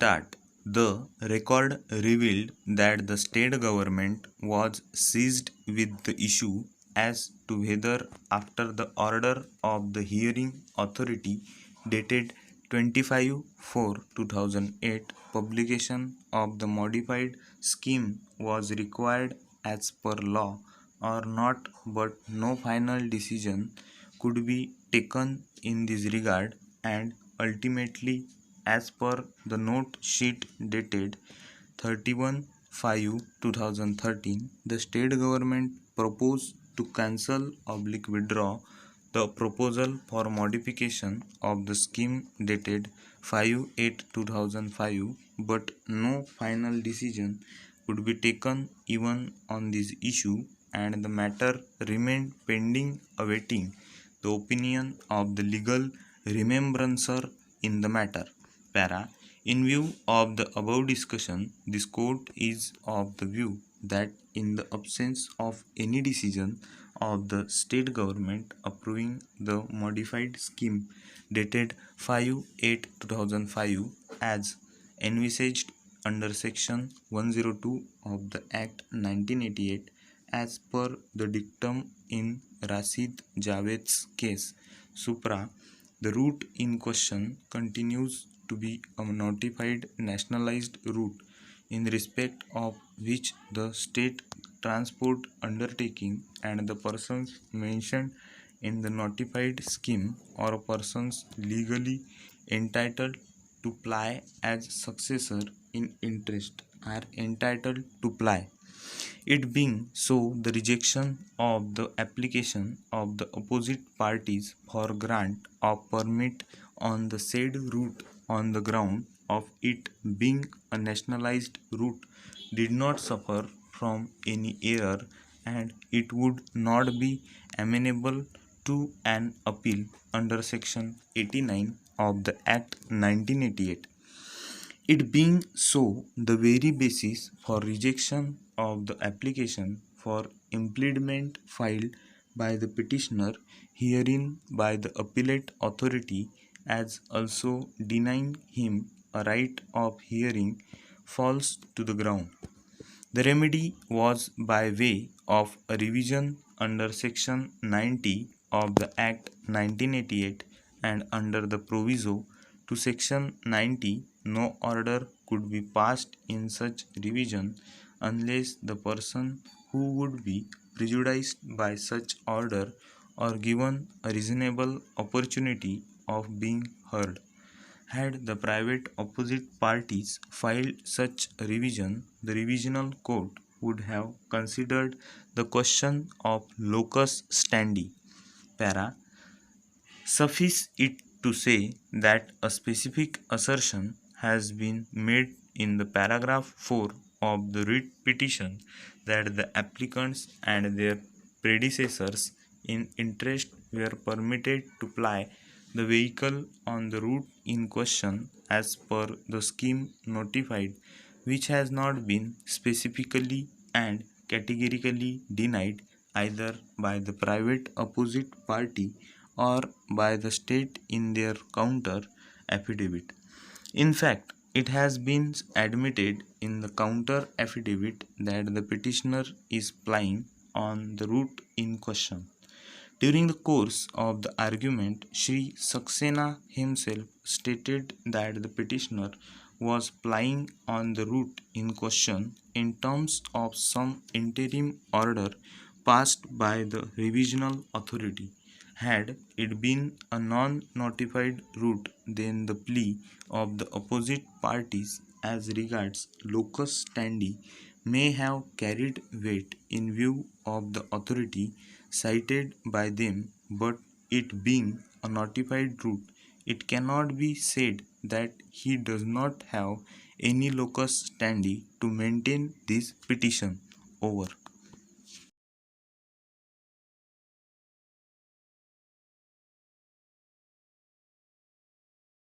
start, the record revealed that the state government was seized with the issue as to whether, after the order of the hearing authority dated 25/4/2008, publication of the modified scheme was required as per law or not, but no final decision could be taken in this regard, and ultimately, as per the note sheet dated 31/5/2013, the state government proposed to cancel withdraw the proposal for modification of the scheme dated 5/8/2005, but no final decision could be taken even on this issue, and the matter remained pending awaiting the opinion of the legal remembrancer in the matter. Para. In view of the above discussion, this court is of the view that in the absence of any decision of the state government approving the modified scheme dated 5/8/2005 as envisaged under section 102 of the Act 1988, as per the dictum in Rashid Javed's case supra, the route in question continues to be a notified nationalized route in respect of which the state transport undertaking and the persons mentioned in the notified scheme or persons legally entitled to ply as successor in interest are entitled to ply. It being so, the rejection of the application of the opposite parties for grant of permit on the said route on the ground of it being a nationalized route did not suffer from any error, and it would not be amenable to an appeal under section 89 of the Act 1988. It being so, the very basis for rejection of the application for impediment filed by the petitioner herein by the appellate authority, as also denying him a right of hearing, falls to the ground. The remedy was by way of a revision under section 90 of the Act 1988, and under the proviso to section 90, no order could be passed in such revision unless the person who would be prejudiced by such order or given a reasonable opportunity of being heard. Had the private opposite parties filed such a revision, the revisional court would have considered the question of locus standi. Para. Suffice it to say that a specific assertion has been made in the paragraph 4 of the writ petition that the applicants and their predecessors in interest were permitted to ply the vehicle on the route in question as per the scheme notified, which has not been specifically and categorically denied either by the private opposite party or by the state in their counter affidavit. In fact, it has been admitted in the counter affidavit that the petitioner is plying on the route in question. During the course of the argument, Sri Saxena himself stated that the petitioner was plying on the route in question in terms of some interim order passed by the revisional authority. Had it been a non-notified route, then the plea of the opposite parties as regards locus standi may have carried weight in view of the authority cited by them, but it being a notified route, it cannot be said that he does not have any locus standi to maintain this petition. Over.